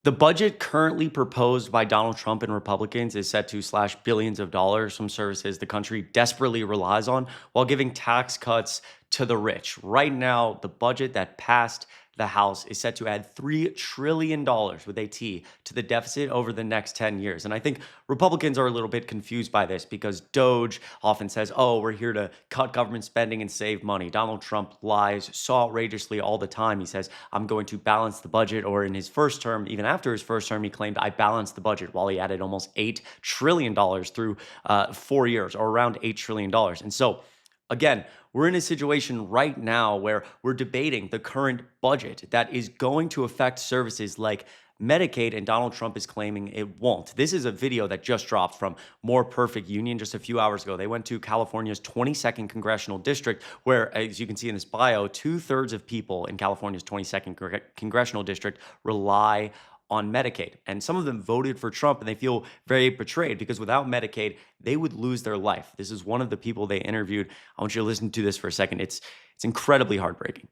The budget currently proposed by Donald Trump and Republicans is set to slash billions of dollars from services the country desperately relies on while giving tax cuts to the rich. Right now, the budget that passed the House is set to add $3 trillion with a T to the deficit over the next 10 years. And I think Republicans are a little bit confused by this because Doge often says, oh, we're here to cut government spending and save money. Donald Trump lies so outrageously all the time. He says, I'm going to balance the budget. Or in his first term, even after his first term, he claimed, I balanced the budget while he added almost $8 trillion through 4 years, or around $8 trillion. And so, again, we're in a situation right now where we're debating the current budget that is going to affect services like Medicaid, and Donald Trump is claiming it won't. This is a video that just dropped from More Perfect Union just a few hours ago. They went to California's 22nd congressional district, where, as you can see in this bio, 2/3 of people in California's 22nd congressional district rely on Medicaid. And some of them voted for Trump and they feel very betrayed because without Medicaid, they would lose their life. This is one of the people they interviewed. I want you to listen to this for a second. It's incredibly heartbreaking.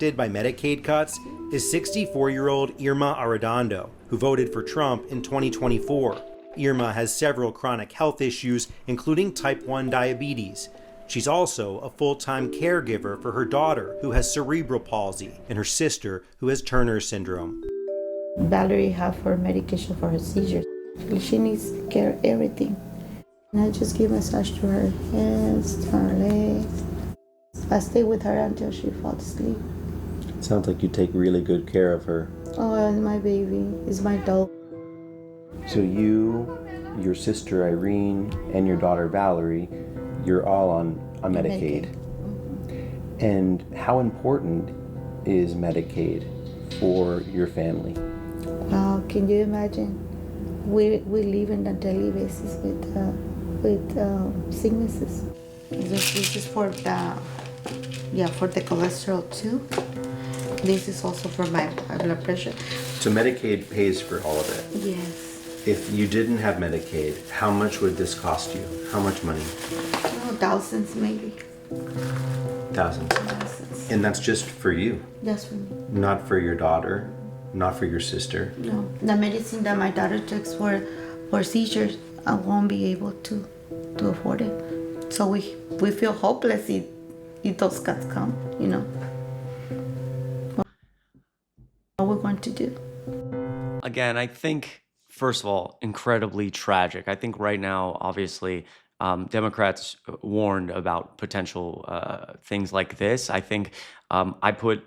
By Medicaid cuts is 64-year-old Irma Arredondo, who voted for Trump in 2024. Irma has several chronic health issues, including type 1 diabetes. She's also a full-time caregiver for her daughter, who has cerebral palsy, and her sister, who has Turner syndrome. Valerie have her medication for her seizures. She needs care everything. And I just give massage to her hands, to her legs. I stay with her until she falls asleep. Sounds like you take really good care of her. Oh, and my baby is my doll. So you, your sister Irene, and your daughter Valerie, you're all on Medicaid. And how important is Medicaid for your family? Wow, can you imagine? We live on a daily basis with sicknesses. This is for the cholesterol too. This is also for my blood pressure. So Medicaid pays for all of it? Yes. If you didn't have Medicaid, how much would this cost you? How much money? Oh, thousands maybe. Thousands. Thousands. And that's just for you? Just for me. Not for your daughter? Not for your sister? No. The medicine that my daughter takes for seizures, I won't be able to afford it. So we feel hopeless if those cuts come, you know. What we're going to do. Again, I think, first of all, incredibly tragic. I think right now, obviously, Democrats warned about potential things like this. I think I put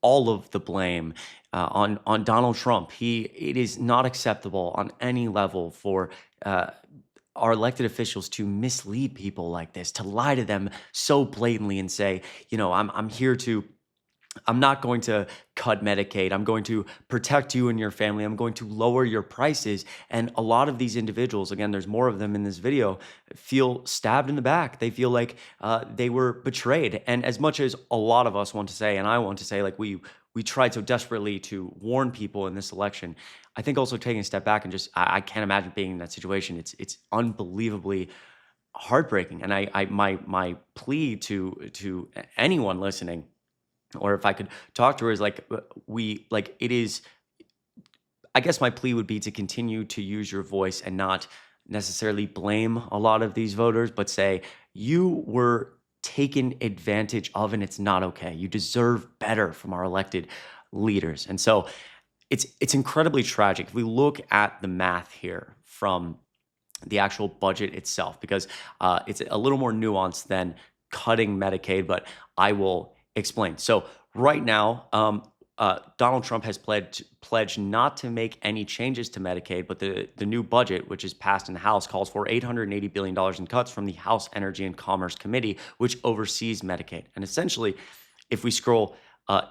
all of the blame on Donald Trump. It is not acceptable on any level for our elected officials to mislead people like this, to lie to them so blatantly and say, you know, I'm not going to cut Medicaid. I'm going to protect you and your family. I'm going to lower your prices. And a lot of these individuals, again, there's more of them in this video, feel stabbed in the back. They feel like they were betrayed. And as much as a lot of us want to say, and I want to say, like we tried so desperately to warn people in this election, I think also taking a step back and just, I can't imagine being in that situation. It's unbelievably heartbreaking. And my plea to anyone listening, or if I could talk to her, is I guess my plea would be to continue to use your voice and not necessarily blame a lot of these voters, but say you were taken advantage of and it's not okay. You deserve better from our elected leaders. And so it's incredibly tragic. If we look at the math here from the actual budget itself, because it's a little more nuanced than cutting Medicaid, but I will explain. So right now, Donald Trump has pledged not to make any changes to Medicaid, but the new budget, which is passed in the House, calls for $880 billion in cuts from the House Energy and Commerce Committee, which oversees Medicaid. And essentially, if we scroll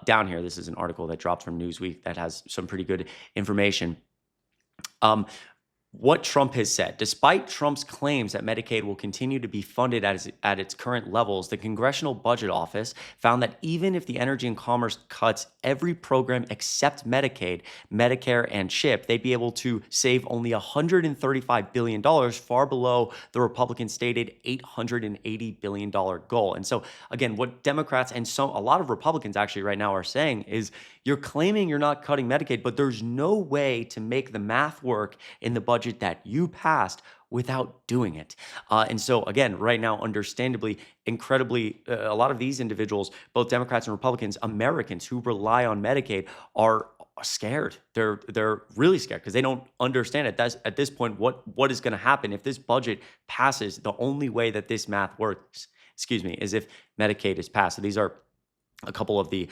down here, this is an article that dropped from Newsweek that has some pretty good information. What Trump has said, despite Trump's claims that Medicaid will continue to be funded at its current levels, the Congressional Budget Office found that even if the Energy and Commerce cuts every program except Medicaid, Medicare, and CHIP, they'd be able to save only $135 billion, far below the Republican stated $880 billion goal. And so, again, what Democrats and a lot of Republicans actually right now are saying is, You're claiming you're not cutting Medicaid, but there's no way to make the math work in the budget that you passed without doing it. And so, again, right now, understandably, incredibly, a lot of these individuals, both Democrats and Republicans, Americans who rely on Medicaid, are scared. They're really scared because they don't understand it. That's at this point what is going to happen if this budget passes. The only way that this math works, is if Medicaid is passed. So these are a couple of the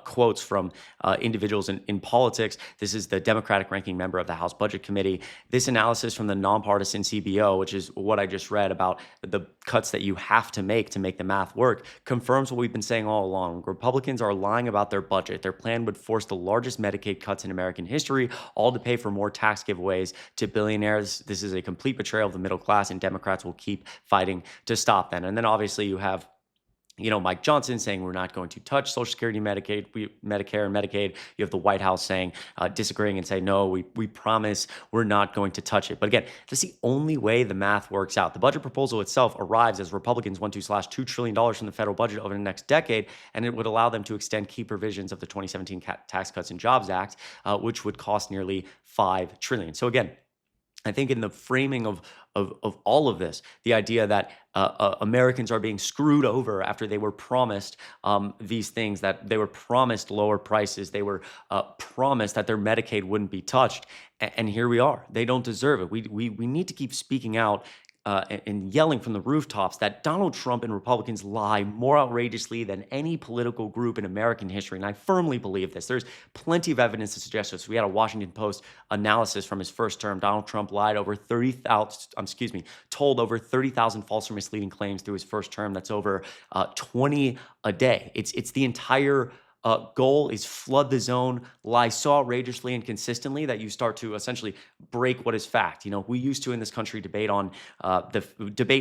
quotes from individuals in politics. This is the Democratic ranking member of the House Budget Committee. This analysis from the nonpartisan CBO, which is what I just read about the cuts that you have to make the math work, confirms what we've been saying all along. Republicans are lying about their budget. Their plan would force the largest Medicaid cuts in American history, all to pay for more tax giveaways to billionaires. This is a complete betrayal of the middle class, and Democrats will keep fighting to stop that. And then obviously you have Mike Johnson saying we're not going to touch Social Security, Medicare, and Medicaid. You have the White House saying, disagreeing and saying, no, we promise we're not going to touch it. But again, that's the only way the math works out. The budget proposal itself arrives as Republicans want to slash $2 trillion from the federal budget over the next decade, and it would allow them to extend key provisions of the 2017 Tax Cuts and Jobs Act, which would cost nearly $5 trillion. So again, I think in the framing of all of this, the idea that Americans are being screwed over after they were promised these things, that they were promised lower prices, they were promised that their Medicaid wouldn't be touched, and here we are. They don't deserve it. We need to keep speaking out and yelling from the rooftops that Donald Trump and Republicans lie more outrageously than any political group in American history. And I firmly believe this. There's plenty of evidence to suggest this. We had a Washington Post analysis from his first term. Donald Trump told over 30,000 false or misleading claims through his first term. That's over 20 a day. It's the entire goal is flood the zone, lie so outrageously and consistently that you start to essentially break what is fact. We used to in this country debate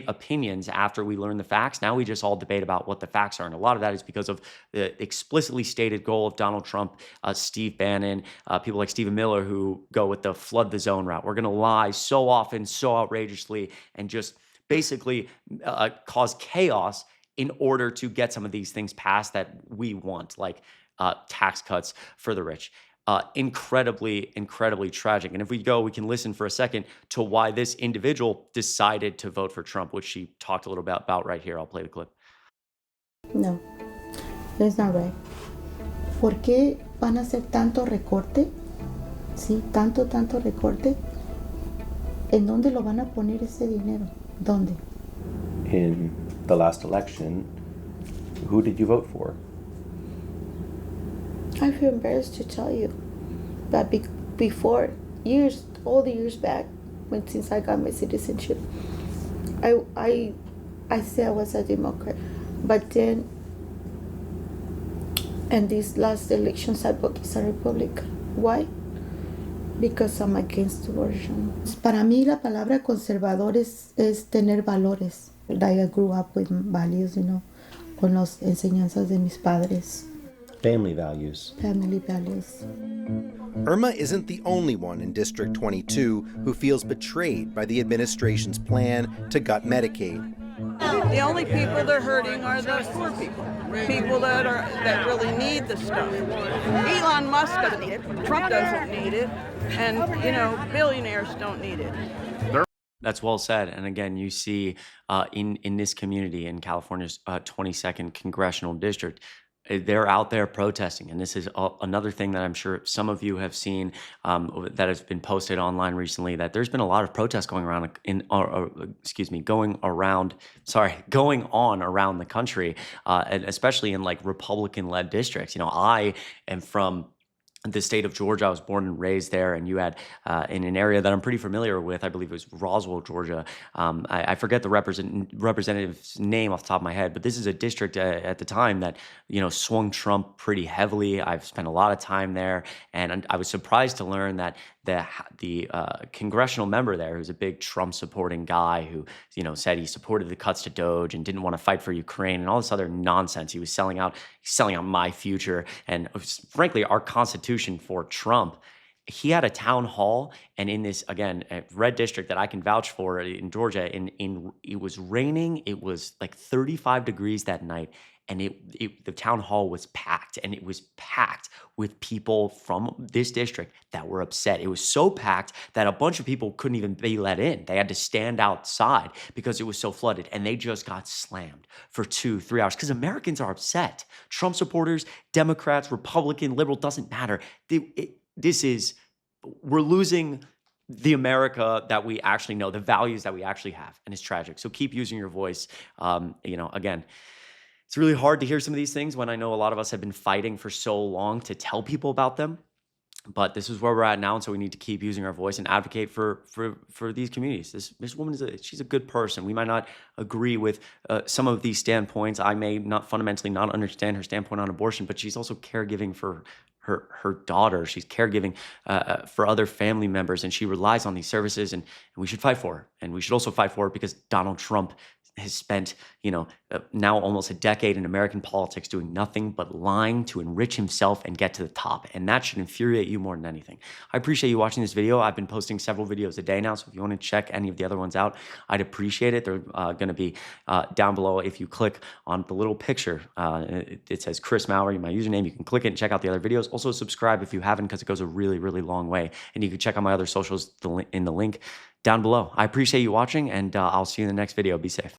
opinions after we learn the facts. Now we just all debate about what the facts are. And a lot of that is because of the explicitly stated goal of Donald Trump, Steve Bannon, people like Stephen Miller who go with the flood the zone route. We're going to lie so often, so outrageously, and just basically cause chaos in order to get some of these things passed that we want, like tax cuts for the rich. Incredibly, incredibly tragic. And if we can listen for a second to why this individual decided to vote for Trump, which she talked a little bit about right here. I'll play the clip. No, it's not right. ¿Por qué van a hacer tanto recorte? Sí, tanto recorte. ¿En dónde lo van a poner ese dinero? ¿Dónde? In the last election, who did you vote for? I feel embarrassed to tell you, but before all the years back, since I got my citizenship, I said I was a Democrat, but then, in these last elections, I voted as a Republican. Why? Because I'm against abortion. Para mí la palabra conservador es tener valores. I grew up with values, con las enseñanzas de mis padres. Family values. Family values. Irma isn't the only one in District 22 who feels betrayed by the administration's plan to gut Medicaid. The only people they're hurting are the poor people that really need the stuff. Elon Musk doesn't need it, Trump doesn't need it, and billionaires don't need it. That's well said. And again, you see in this community in California's 22nd congressional district, they're out there protesting. And this is another thing that I'm sure some of you have seen that has been posted online recently, that there's been a lot of protests going around going on around the country, and especially in like Republican-led districts. I am from the state of Georgia. I was born and raised there, and you had in an area that I'm pretty familiar with, I believe it was Roswell, Georgia. I forget the representative's name off the top of my head, but this is a district at the time that swung Trump pretty heavily. I've spent a lot of time there, and I was surprised to learn that the congressional member there, who's a big Trump supporting guy, who said he supported the cuts to Doge and didn't want to fight for Ukraine and all this other nonsense. He was selling out my future and frankly our Constitution for Trump. He had a town hall, and in this, again, a red district that I can vouch for in Georgia, it was raining. It was like 35 degrees that night, and the town hall was packed, and it was packed with people from this district that were upset. It was so packed that a bunch of people couldn't even be let in. They had to stand outside because it was so flooded, and they just got slammed for 2-3 hours because Americans are upset. Trump supporters, Democrats, Republican, liberal, doesn't matter. We're losing the America that we actually know, the values that we actually have, and it's tragic. So keep using your voice. Again, it's really hard to hear some of these things when I know a lot of us have been fighting for so long to tell people about them. But this is where we're at now, and so we need to keep using our voice and advocate for these communities. This woman she's a good person. We might not agree with some of these standpoints. I may not fundamentally not understand her standpoint on abortion, but she's also caregiving for her daughter. She's caregiving for other family members, and she relies on these services, and we should fight for her. And we should also fight for her because Donald Trump has spent, now almost a decade in American politics doing nothing but lying to enrich himself and get to the top. And that should infuriate you more than anything. I appreciate you watching this video. I've been posting several videos a day now, so if you want to check any of the other ones out, I'd appreciate it. They're going to be down below. If you click on the little picture, it says Chris Mowry, my username. You can click it and check out the other videos. Also subscribe if you haven't, because it goes a really, really long way. And you can check out my other socials in the link down below. I appreciate you watching, and I'll see you in the next video. Be safe.